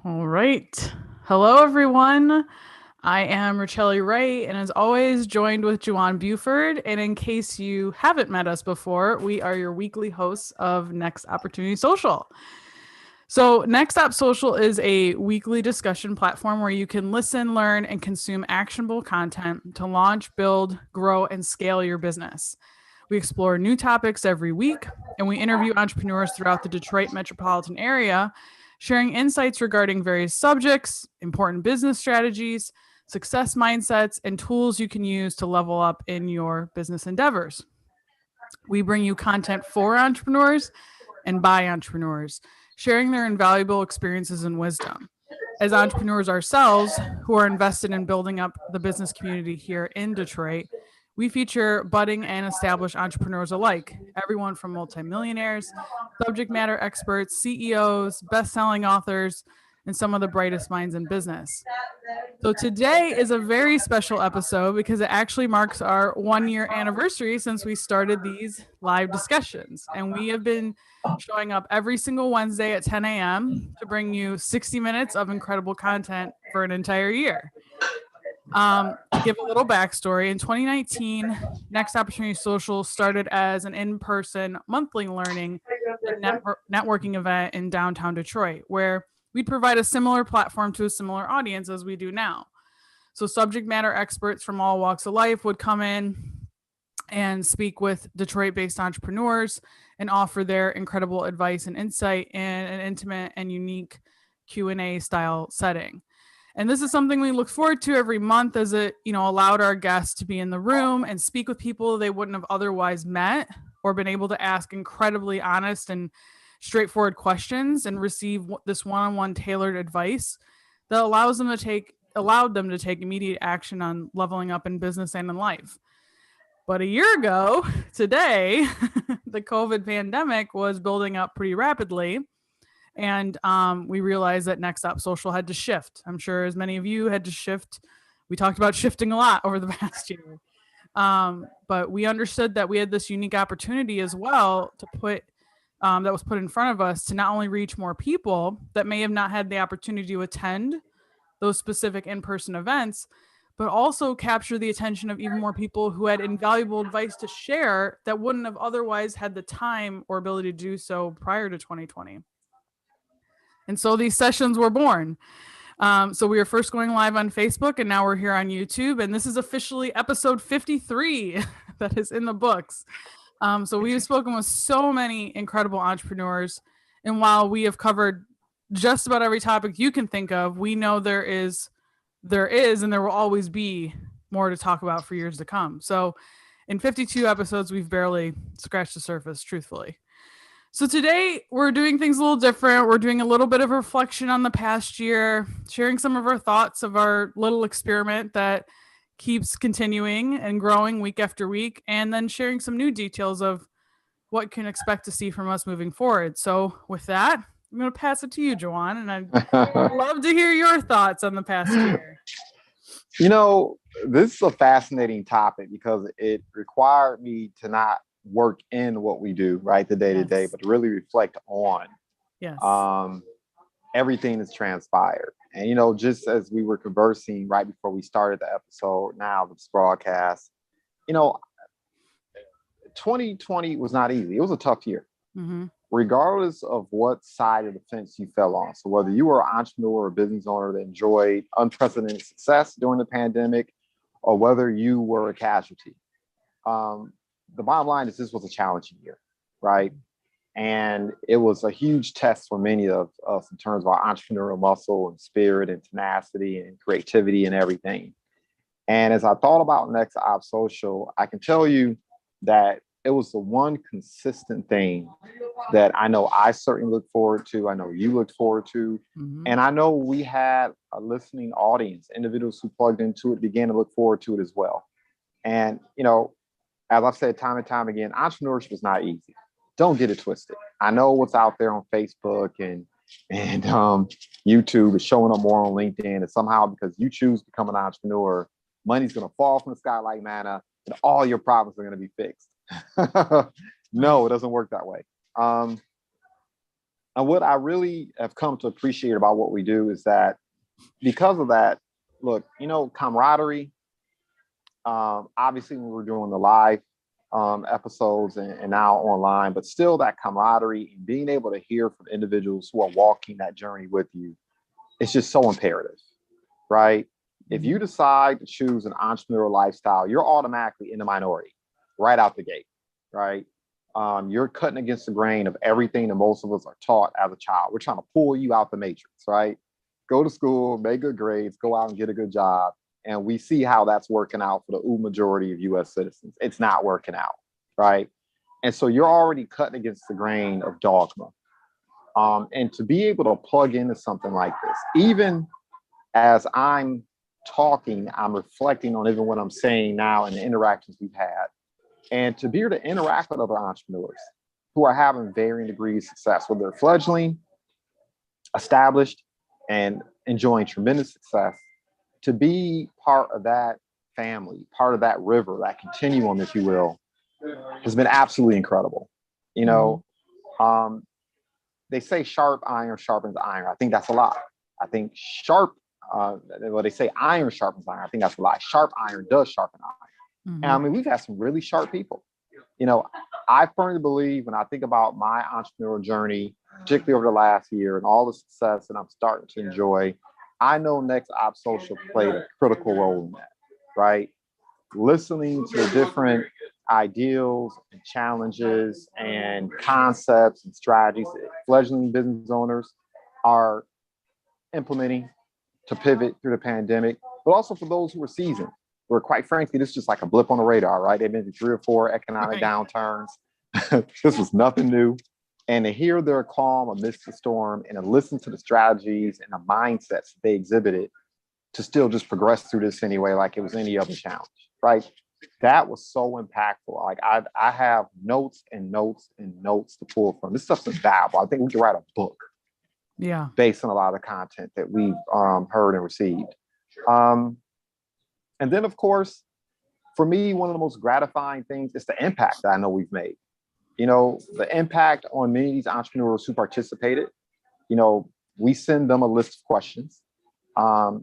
All right. Hello, everyone. I am Richelle Wright, and as always, joined with Juwan Buford. And in case you haven't met us before, we are your weekly hosts of Next Opportunity Social. So, NextOppSocial is a weekly discussion platform where you can listen, learn, and consume actionable content to launch, build, grow, and scale your business. We explore new topics every week, and we interview entrepreneurs throughout the Detroit Metropolitan Area, sharing insights regarding various subjects, important business strategies, success mindsets, and tools you can use to level up in your business endeavors. We bring you content for entrepreneurs and by entrepreneurs, sharing their invaluable experiences and wisdom. As entrepreneurs ourselves who are invested in building up the business community here in Detroit, we feature budding and established entrepreneurs alike, everyone from multi-millionaires, subject matter experts, CEOs, best-selling authors, and some of the brightest minds in business. So today is a very special episode because it actually marks our 1 year anniversary since we started these live discussions. And we have been showing up every single Wednesday at 10 a.m. to bring you 60 minutes of incredible content for an entire year. To give a little backstory, in 2019, Next Opportunity Social started as an in-person monthly learning and networking event in downtown Detroit, where we'd provide a similar platform to a similar audience as we do now. So subject matter experts from all walks of life would come in and speak with Detroit-based entrepreneurs and offer their incredible advice and insight in an intimate and unique Q&A style setting. And this is something we look forward to every month as it, allowed our guests to be in the room and speak with people they wouldn't have otherwise met or been able to ask incredibly honest and straightforward questions and receive this one-on-one tailored advice that allowed them to take immediate action on leveling up in business and in life. But a year ago today, the COVID pandemic was building up pretty rapidly. And we realized that NextOppSocial had to shift. I'm sure as many of you had to shift. We talked about shifting a lot over the past year. But we understood that we had this unique opportunity as well that was put in front of us to not only reach more people that may have not had the opportunity to attend those specific in-person events, but also capture the attention of even more people who had invaluable advice to share that wouldn't have otherwise had the time or ability to do so prior to 2020. And so these sessions were born. So we were first going live on Facebook, and now we're here on YouTube. And this is officially episode 53 that is in the books. So we've spoken with so many incredible entrepreneurs. And while we have covered just about every topic you can think of, we know there is, and there will always be more to talk about for years to come. So in 52 episodes, we've barely scratched the surface, truthfully. So today we're doing things a little different. We're doing a little bit of reflection on the past year, sharing some of our thoughts of our little experiment that keeps continuing and growing week after week, and then sharing some new details of what you can expect to see from us moving forward. So with that, I'm going to pass it to you, Juwan, and I'd love to hear your thoughts on the past year. This is a fascinating topic because it required me to not work in what we do, right, the day to day, but really reflect on everything that's transpired. And, just as we were conversing right before we started the episode, now this broadcast, 2020 was not easy. It was a tough year, regardless of what side of the fence you fell on. So whether you were an entrepreneur or business owner that enjoyed unprecedented success during the pandemic, or whether you were a casualty, the bottom line is this was a challenging year, right? And it was a huge test for many of us in terms of our entrepreneurial muscle and spirit and tenacity and creativity and everything. And as I thought about NextOppSocial, I can tell you that it was the one consistent thing that I know I certainly look forward to. I know you looked forward to. And I know we had a listening audience, individuals who plugged into it began to look forward to it as well. And, as I've said time and time again, entrepreneurship is not easy. Don't get it twisted. I know what's out there on Facebook and YouTube is showing up more on LinkedIn. And somehow because you choose to become an entrepreneur, money's going to fall from the sky like manna and all your problems are going to be fixed. No, it doesn't work that way. And what I really have come to appreciate about what we do is that because of that, look, camaraderie, obviously when we're doing the live episodes and now online, but still that camaraderie and being able to hear from individuals who are walking that journey with you, it's just so imperative, right? If you decide to choose an entrepreneurial lifestyle, you're automatically in the minority right out the gate, right? You're cutting against the grain of everything that most of us are taught as a child. We're trying to pull you out the matrix, right? Go to school, make good grades, go out and get a good job. And we see how that's working out for the majority of US citizens. It's not working out, right? And so you're already cutting against the grain of dogma. And to be able to plug into something like this, even as I'm talking, I'm reflecting on even what I'm saying now and the interactions we've had. And to be able to interact with other entrepreneurs who are having varying degrees of success, whether they're fledgling, established, and enjoying tremendous success, to be part of that family, part of that river, that continuum, if you will, has been absolutely incredible. They say sharp iron sharpens iron. I think that's a lie. I think they say iron sharpens iron. I think that's a lie. Sharp iron does sharpen iron. And I mean, we've had some really sharp people. I firmly believe when I think about my entrepreneurial journey, particularly over the last year and all the success that I'm starting to enjoy, I know NextOppSocial played a critical role in that, right? Listening to the different ideals and challenges and concepts and strategies that fledgling business owners are implementing to pivot through the pandemic, but also for those who are seasoned, where quite frankly, this is just like a blip on the radar, right? They've been through 3 or 4 economic downturns. This was nothing new. And to hear their calm amidst the storm and to listen to the strategies and the mindsets they exhibited to still just progress through this anyway, like it was any other challenge, right? That was so impactful. Like I have notes and notes and notes to pull from. This stuff's invaluable. I think we could write a book based on a lot of the content that we've heard and received. And then, of course, for me, one of the most gratifying things is the impact that I know we've made. The impact on many of these entrepreneurs who participated. We send them a list of questions.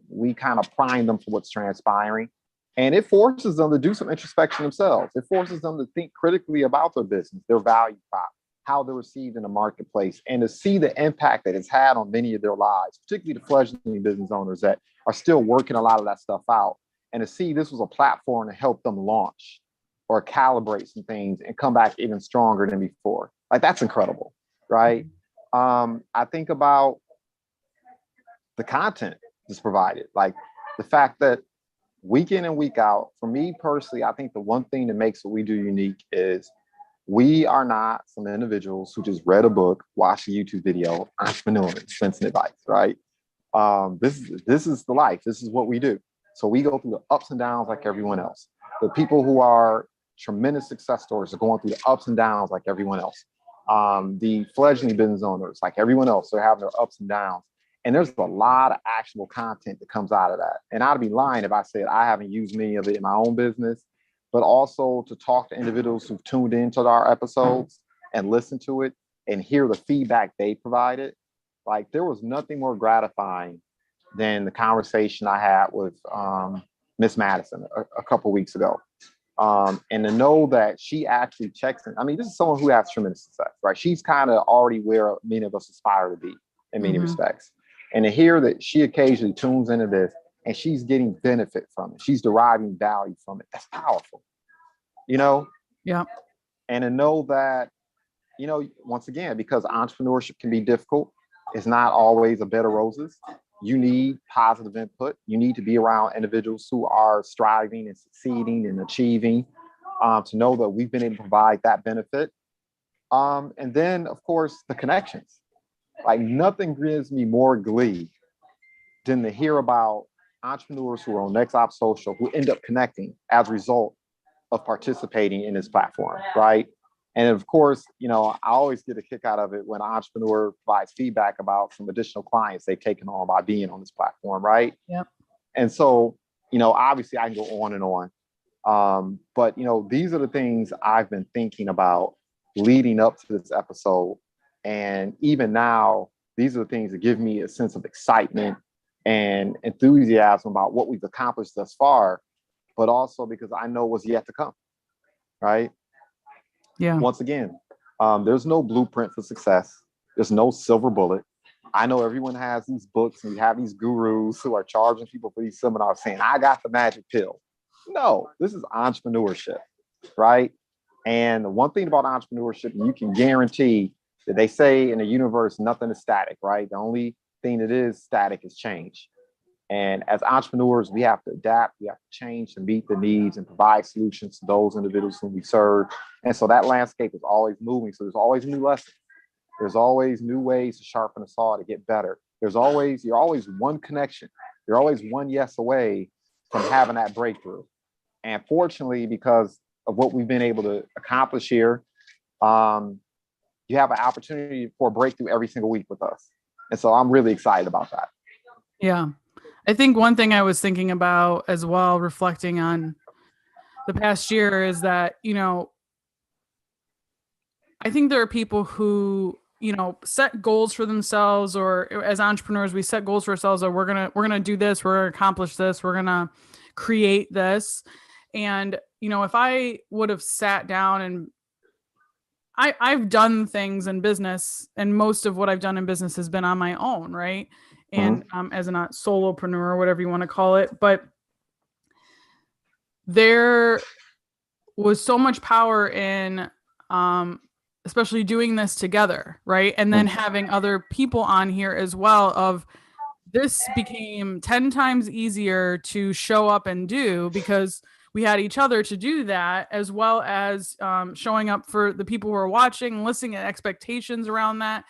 We kind of prime them for what's transpiring. And it forces them to do some introspection themselves. It forces them to think critically about their business, their value prop, how they're received in the marketplace, and to see the impact that it's had on many of their lives, particularly the fledgling business owners that are still working a lot of that stuff out. And to see this was a platform to help them launch or calibrate some things and come back even stronger than before. Like, that's incredible, right? I think about the content that's provided, like the fact that week in and week out, for me personally, I think the one thing that makes what we do unique is we are not some individuals who just read a book, watched a YouTube video, entrepreneur, sense and advice, right? This is the life. This is what we do. So we go through the ups and downs like everyone else. The people who are tremendous success stories are going through the ups and downs like everyone else. The fledgling business owners, like everyone else, they're having their ups and downs. And there's a lot of actionable content that comes out of that. And I'd be lying if I said I haven't used many of it in my own business, but also to talk to individuals who've tuned into our episodes and listen to it and hear the feedback they provided. Like, there was nothing more gratifying than the conversation I had with Miss Madison a couple weeks ago. And to know that she actually checks in. I mean, this is someone who has tremendous success, right? She's kind of already where many of us aspire to be in many respects. And to hear that she occasionally tunes into this and she's getting benefit from it, she's deriving value from it, that's powerful, Yeah. And to know that, once again, because entrepreneurship can be difficult, it's not always a bed of roses. You need positive input. You need to be around individuals who are striving and succeeding and achieving, to know that we've been able to provide that benefit. And then, of course, the connections. Like, nothing gives me more glee than to hear about entrepreneurs who are on NextOppSocial who end up connecting as a result of participating in this platform, right? And of course, I always get a kick out of it when an entrepreneur provides feedback about some additional clients they've taken on by being on this platform, right? Yep. And so, obviously I can go on and on. But these are the things I've been thinking about leading up to this episode. And even now, these are the things that give me a sense of excitement and enthusiasm about what we've accomplished thus far, but also because I know what's yet to come, right? Yeah. Once again, there's no blueprint for success. There's no silver bullet. I know everyone has these books and you have these gurus who are charging people for these seminars saying, I got the magic pill. No, this is entrepreneurship, right? And the one thing about entrepreneurship, you can guarantee that they say in the universe, nothing is static, right? The only thing that is static is change. And as entrepreneurs, we have to adapt, we have to change to meet the needs and provide solutions to those individuals whom we serve. And so that landscape is always moving. So there's always new lessons. There's always new ways to sharpen the saw to get better. You're always one connection. You're always one yes away from having that breakthrough. And fortunately, because of what we've been able to accomplish here, you have an opportunity for a breakthrough every single week with us. And so I'm really excited about that. Yeah. I think one thing I was thinking about as well, reflecting on the past year, is that, I think there are people who, set goals for themselves, or as entrepreneurs, we set goals for ourselves, or we're going to do this, we're going to accomplish this, we're going to create this. And, if I would have sat down and I've done things in business, and most of what I've done in business has been on my own, right? And as a solopreneur, or whatever you want to call it. But there was so much power in especially doing this together, right? And then having other people on here as well. This became 10 times easier to show up and do, because we had each other to do that, as well as showing up for the people who are watching, listening at expectations around that.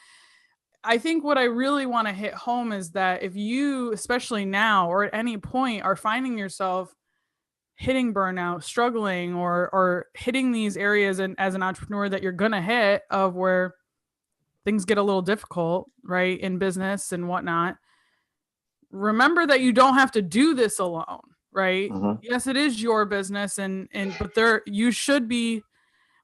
I think what I really want to hit home is that if you, especially now or at any point, are finding yourself hitting burnout, struggling, or hitting these areas as an entrepreneur that you're going to hit, of where things get a little difficult, right, in business and whatnot, remember that you don't have to do this alone, right? Yes, it is your business, but you should be.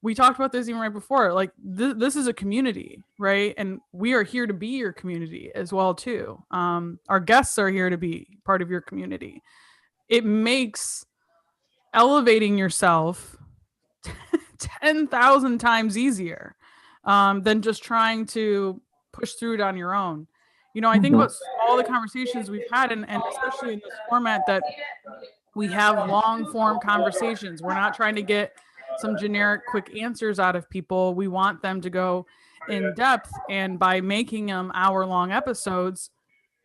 We talked about this even right before. Like this is a community, right? And we are here to be your community as well too. Our guests are here to be part of your community. It makes elevating yourself 10,000 times easier than just trying to push through it on your own. I think about all the conversations we've had, and especially in this format, that we have long form conversations. We're not trying to get some generic quick answers out of people. We want them to go in depth. And by making them hour-long episodes,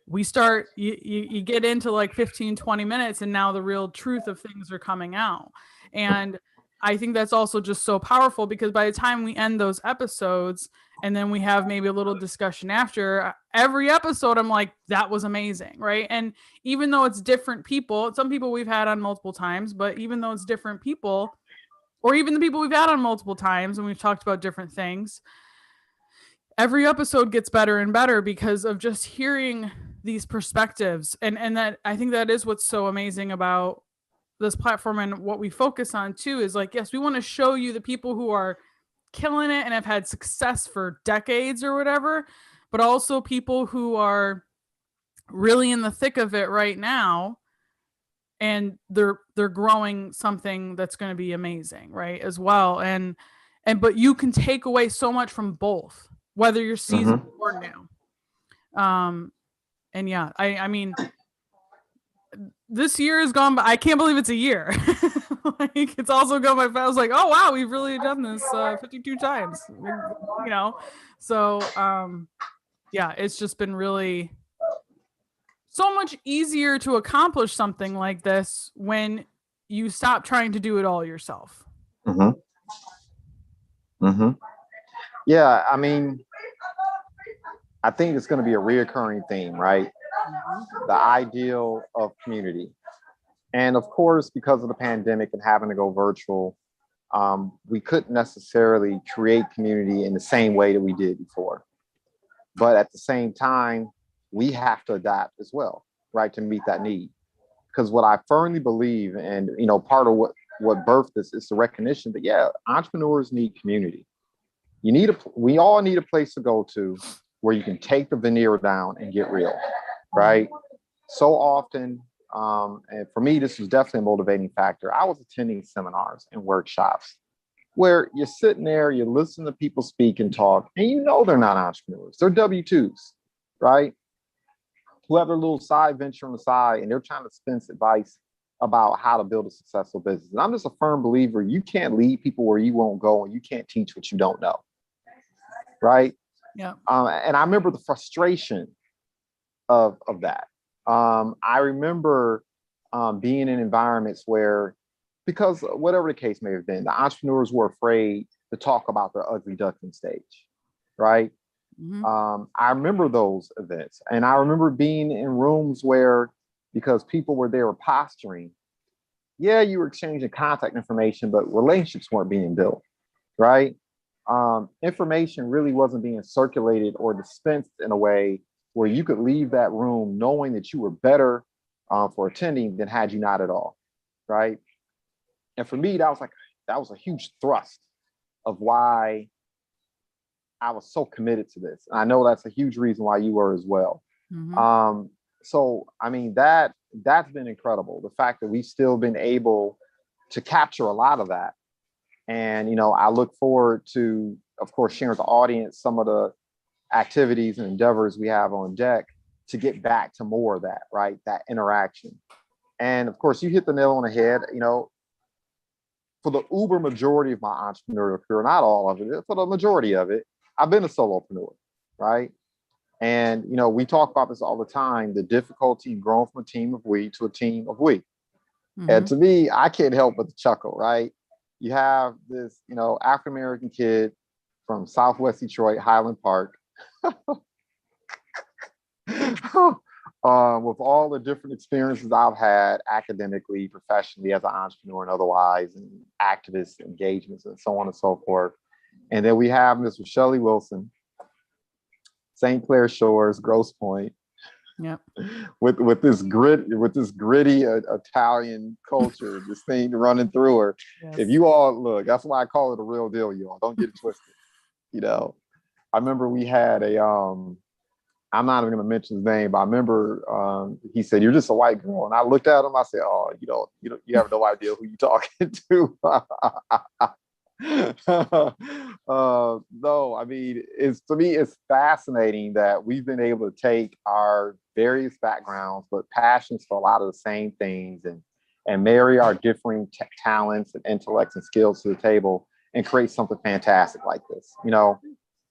we start, you get into like 15, 20 minutes, and now the real truth of things are coming out. And I think that's also just so powerful, because by the time we end those episodes and then we have maybe a little discussion after every episode, I'm like, that was amazing, right? And even though it's different people, some people we've had on multiple times, but even though it's different people, or even the people we've had on multiple times and we've talked about different things, every episode gets better and better because of just hearing these perspectives. And that, I think that is what's so amazing about this platform, and what we focus on too, is like, yes, we want to show you the people who are killing it and have had success for decades or whatever, but also people who are really in the thick of it right now, and they're growing something that's going to be amazing, right, as well. And but you can take away so much from both, whether you're seasoned or new. And yeah, I mean, this year has gone by. I can't believe it's a year. Like, it's also gone by fast. I was like, oh wow, we've really done this 52 times. So yeah, it's just been really so much easier to accomplish something like this when you stop trying to do it all yourself. Yeah, I mean, I think it's going to be a reoccurring theme, right? The ideal of community. And of course, because of the pandemic and having to go virtual, we couldn't necessarily create community in the same way that we did before. But at the same time, we have to adapt as well, right, to meet that need. Because what I firmly believe, and part of what birthed this is the recognition that, yeah, entrepreneurs need community. we all need a place to go to where you can take the veneer down and get real, right? So often, and for me, this was definitely a motivating factor. I was attending seminars and workshops where you're sitting there, you listen to people speak and talk, and you know they're not entrepreneurs. They're W-2s, right? Who have their little side venture on the side, and they're trying to dispense advice about how to build a successful business. And I'm just a firm believer, you can't lead people where you won't go, and you can't teach what you don't know, right? Yeah. And I remember the frustration of that. I remember being in environments where, because whatever the case may have been, the entrepreneurs were afraid to talk about their ugly duckling stage, right? I remember those events, and I remember being in rooms where, because people were there posturing, yeah, you were exchanging contact information, but relationships weren't being built, right? Information really wasn't being circulated or dispensed in a way where you could leave that room knowing that you were better for attending than had you not at all, right? And for me, that was a huge thrust of why I was so committed to this. And I know that's a huge reason why you were as well. So, I mean, that's been incredible. The fact that we've still been able to capture a lot of that. And, I look forward to, of course, sharing with the audience some of the activities and endeavors we have on deck to get back to more of that, right? That interaction. And of course, you hit the nail on the head, for the uber majority of my entrepreneurial career, not all of it, for the majority of it, I've been a solopreneur, right? And, we talk about this all the time, the difficulty in growing from a team of we to a team of we. And to me, I can't help but to chuckle, right? You have this, African-American kid from Southwest Detroit, Highland Park, with all the different experiences I've had academically, professionally, as an entrepreneur and otherwise, and activist engagements and so on and so forth. And then we have Mr. Shelley Wilson, St. Clair Shores, Grosse Pointe. Yep. With this gritty Italian culture, this thing running through her. Yes. If you all look, that's why I call it a real deal, you all. Don't get it twisted. I remember we had I'm not even going to mention his name, but I remember he said, "You're just a white girl," and I looked at him. I said, "Oh, you have no idea who you're talking to." No, I mean, to me, it's fascinating that we've been able to take our various backgrounds, but passions for a lot of the same things, and marry our differing talents and intellects and skills to the table and create something fantastic like this.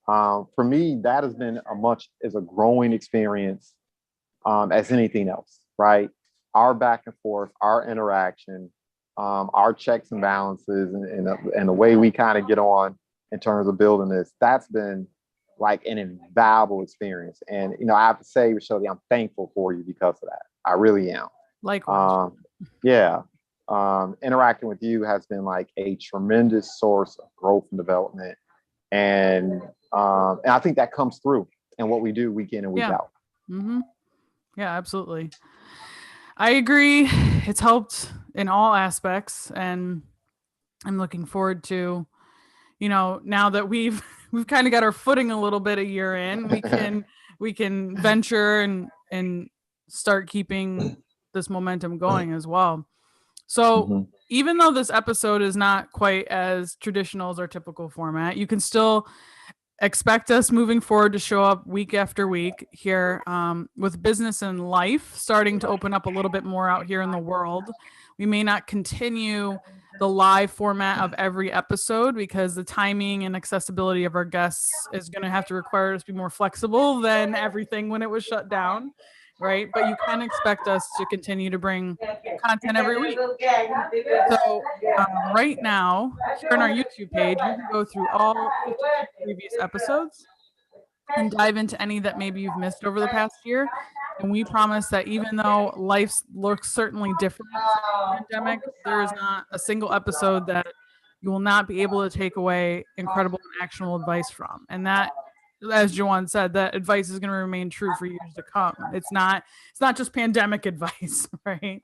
For me, that has been as a growing experience as anything else, right? Our back and forth, our interaction, our checks and balances, and the way we kind of get on in terms of building this, that's been like an invaluable experience. And, I have to say, Rochelle, I'm thankful for you because of that. I really am. Likewise. Yeah. Interacting with you has been like a tremendous source of growth and development. And I think that comes through in what we do week in and week out. Yeah, absolutely. I agree. It's helped in all aspects, and I'm looking forward to, now that we've kind of got our footing a little bit a year in, we can venture and start keeping this momentum going as well. So even though this episode is not quite as traditional as our typical format, you can still expect us moving forward to show up week after week here, with business and life starting to open up a little bit more out here in the world. We may not continue the live format of every episode because the timing and accessibility of our guests is going to have to require us to be more flexible than everything when it was shut down. Right. But you can expect us to continue to bring content every week. So right now, here on our YouTube page, you can go through all 52 previous episodes and dive into any that maybe you've missed over the past year. And we promise that even though life looks certainly different since the pandemic, there is not a single episode that you will not be able to take away incredible and actionable advice from. And that, as Joanne said, that advice is going to remain true for years to come. It's not just pandemic advice, right?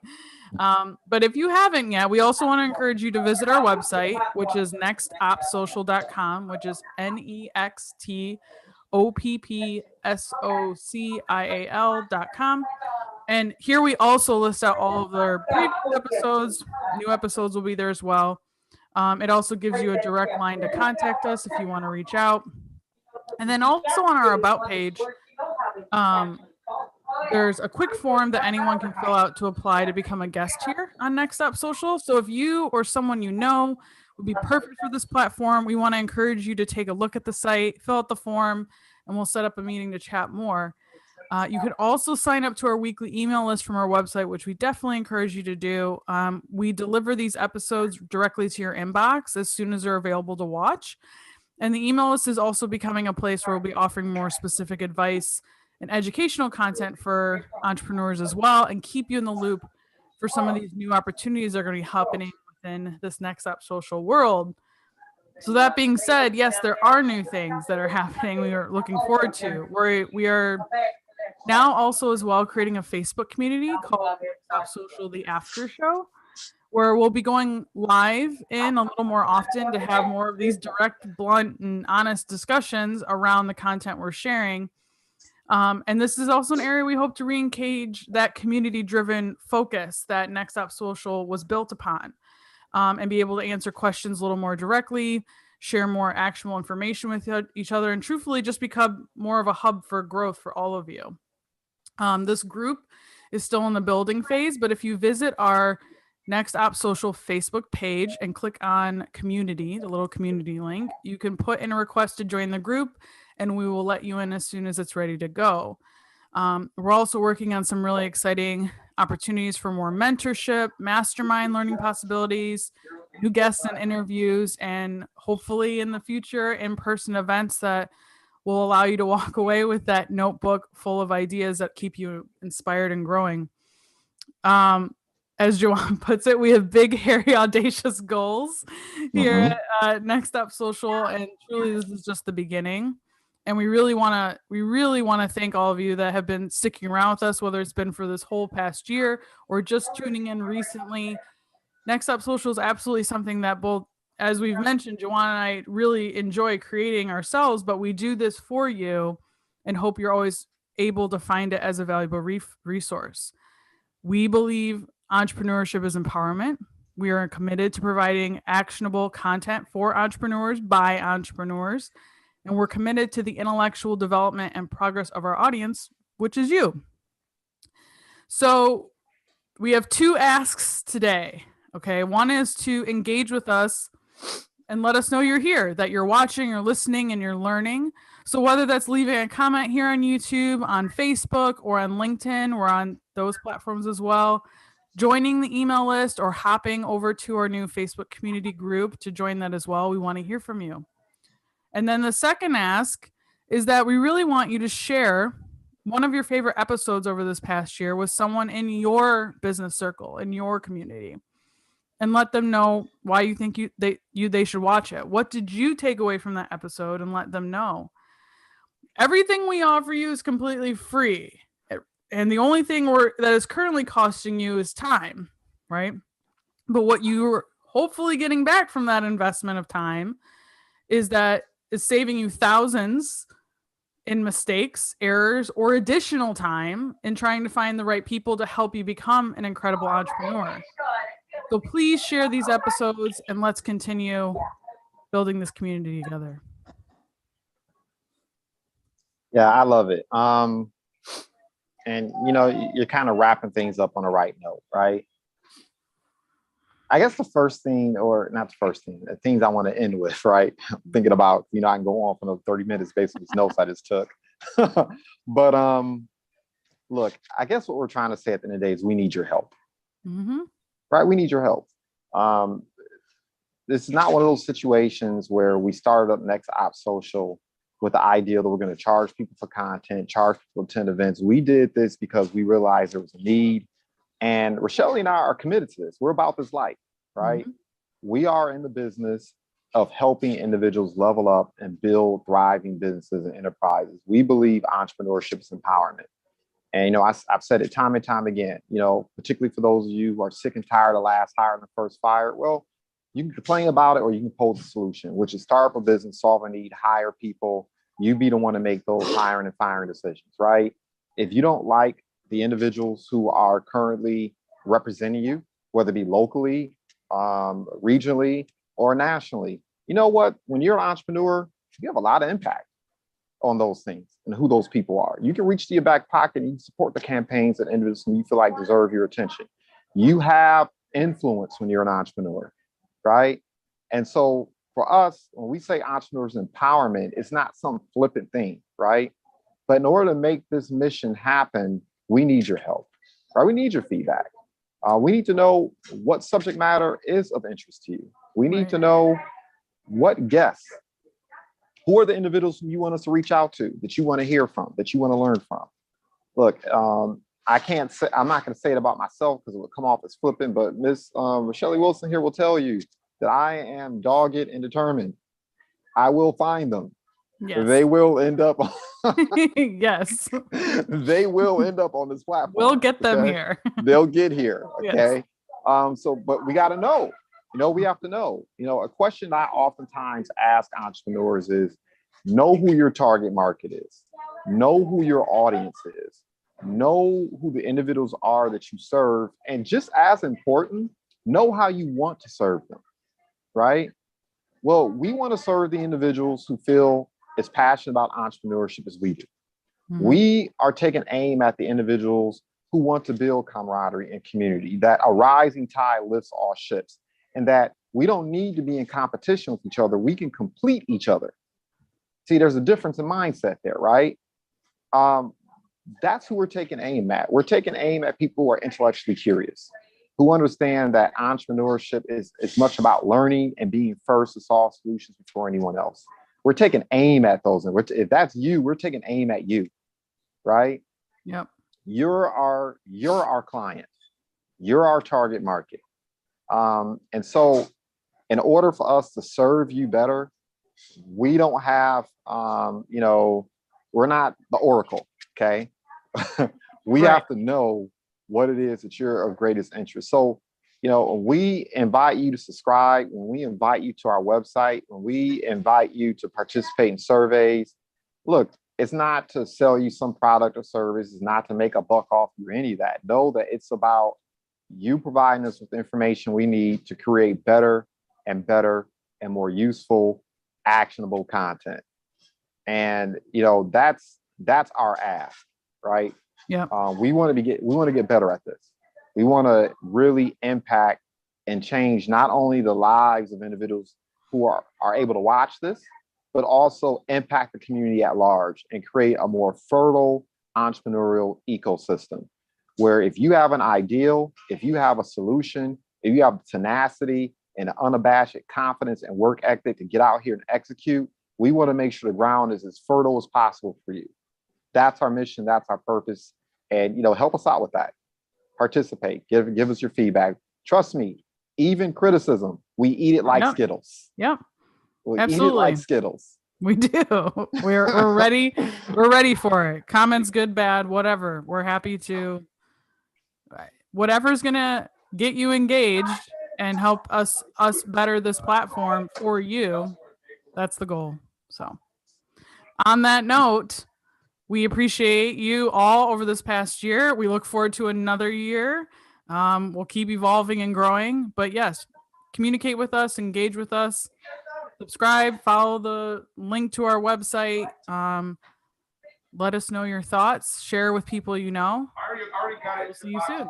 But if you haven't yet, we also want to encourage you to visit our website, which is nextoppsocial.com, which is NextOppSocial.com. And here we also list out all of their previous episodes. New episodes will be there as well. It also gives you a direct line to contact us if you want to reach out. And then also on our About page, there's a quick form that anyone can fill out to apply to become a guest here on NextOppSocial. So if you or someone you know would be perfect for this platform, we want to encourage you to take a look at the site, fill out the form, and we'll set up a meeting to chat more. You could also sign up to our weekly email list from our website, which we definitely encourage you to do. We deliver these episodes directly to your inbox as soon as they're available to watch. And the email list is also becoming a place where we'll be offering more specific advice and educational content for entrepreneurs as well, and keep you in the loop for some of these new opportunities that are going to be happening within this NextOppSocial world. So that being said, yes, there are new things that are happening we are looking forward to. We are now also as well creating a Facebook community called NextOppSocial The After Show, where we'll be going live in a little more often to have more of these direct, blunt, and honest discussions around the content we're sharing. And this is also an area we hope to re-engage that community-driven focus that NextOppSocial was built upon, and be able to answer questions a little more directly, share more actionable information with each other, and truthfully just become more of a hub for growth for all of you. This group is still in the building phase, but if you visit our NextOppSocial Facebook page and click on community, the little community link, you can put in a request to join the group and we will let you in as soon as it's ready to go. We're also working on some really exciting opportunities for more mentorship, mastermind learning possibilities, new guests and interviews, and hopefully in the future, in-person events that will allow you to walk away with that notebook full of ideas that keep you inspired and growing. As Joanne puts it, we have big, hairy, audacious goals here at NextOppSocial, and truly this is just the beginning. And we really want to thank all of you that have been sticking around with us, whether it's been for this whole past year or just tuning in recently. NextOppSocial is absolutely something that both, as we've mentioned, Joanne and I really enjoy creating ourselves, but we do this for you and hope you're always able to find it as a valuable resource. We believe entrepreneurship is empowerment. We are committed to providing actionable content for entrepreneurs by entrepreneurs. And we're committed to the intellectual development and progress of our audience, which is you. So we have two asks today. Okay. One is to engage with us and let us know you're here, that you're watching, you're listening, and you're learning. So whether that's leaving a comment here on YouTube, on Facebook, or on LinkedIn, we're on those platforms as well, joining the email list, or hopping over to our new Facebook community group to join that as well. We want to hear from you. And then the second ask is that we really want you to share one of your favorite episodes over this past year with someone in your business circle, in your community, and let them know why you think they should watch it. What did you take away from that episode, and let them know. Everything we offer you is completely free. And the only thing that is currently costing you is time, right? But what you're hopefully getting back from that investment of time is saving you thousands in mistakes, errors, or additional time in trying to find the right people to help you become an incredible entrepreneur. So please share these episodes and let's continue building this community together. Yeah, I love it. And you're kind of wrapping things up on the right note, right? I guess the first thing, or not the first thing, the things I want to end with, right? Thinking about, I can go on for another 30 minutes based on these notes I just took. But look, I guess what we're trying to say at the end of the day is we need your help. Right? We need your help. This is not one of those situations where we started up NextOppSocial with the idea that we're going to charge people for content, charge people to attend events. We did this because we realized there was a need. And Rochelle and I are committed to this. We're about this life, right? We are in the business of helping individuals level up and build thriving businesses and enterprises. We believe entrepreneurship is empowerment. And, I've said it time and time again, particularly for those of you who are sick and tired of last hire and the first fire. Well, you can complain about it or you can pose a solution, which is start up a business, solve a need, hire people. You be the one to make those hiring and firing decisions, right? If you don't like the individuals who are currently representing you, whether it be locally, regionally, or nationally, you know what? When you're an entrepreneur, you have a lot of impact on those things and who those people are. You can reach to your back pocket and you support the campaigns and individuals who you feel like deserve your attention. You have influence when you're an entrepreneur, right? And so for us, when we say entrepreneurs empowerment, it's not some flippant thing, right? But in order to make this mission happen, we need your help, right? We need your feedback. We need to know what subject matter is of interest to you. We need to know what guests, who are the individuals you want us to reach out to, that you want to hear from, that you want to learn from. Look, I'm not going to say it about myself because it would come off as flippant, but Miss Rochelle Wilson here will tell you that I am dogged and determined. I will find them. Yes. They will end up. Yes. They will end up on this platform. We'll get them here. They'll get here. Okay. Yes. But we got to know. We have to know. A question I oftentimes ask entrepreneurs is, know who your target market is, know who your audience is, know who the individuals are that you serve, and just as important, know how you want to serve them, right? Well, we want to serve the individuals who feel as passionate about entrepreneurship as we do. Mm-hmm. We are taking aim at the individuals who want to build camaraderie and community, that a rising tide lifts all ships, and that we don't need to be in competition with each other. We can complete each other. See, there's a difference in mindset there, right? That's who we're taking aim at. We're taking aim at people who are intellectually curious, who understand that entrepreneurship is much about learning and being first to solve solutions before anyone else. We're taking aim at those. And if that's you, we're taking aim at you, right? Yep. You're our client. You're our target market. And so in order for us to serve you better, we don't have, we're not the Oracle, okay? We have to know what it is that you're of greatest interest. So, we invite you to subscribe, when we invite you to our website, when we invite you to participate in surveys, look, it's not to sell you some product or service. It's not to make a buck off you or any of that. Know that it's about you providing us with information we need to create better and more useful, actionable content. And, that's our ask, right? Yeah. We want to get better at this. We want to really impact and change not only the lives of individuals who are able to watch this, but also impact the community at large and create a more fertile entrepreneurial ecosystem where if you have an ideal, if you have a solution, if you have tenacity and an unabashed confidence and work ethic to get out here and execute, we want to make sure the ground is as fertile as possible for you. That's our mission. That's our purpose. And, help us out with that. Participate, give us your feedback. Trust me, even criticism, we eat it like Skittles. Yep. We Absolutely. eat it like Skittles. We do. We're ready. We're ready for it. Comments, good, bad, whatever. We're happy to, whatever's going to get you engaged and help us better this platform for you. That's the goal. So on that note, we appreciate you all over this past year. We look forward to another year. We'll keep evolving and growing. But yes, communicate with us, engage with us, subscribe, follow the link to our website. Let us know your thoughts. Share with people you know. We'll see you soon.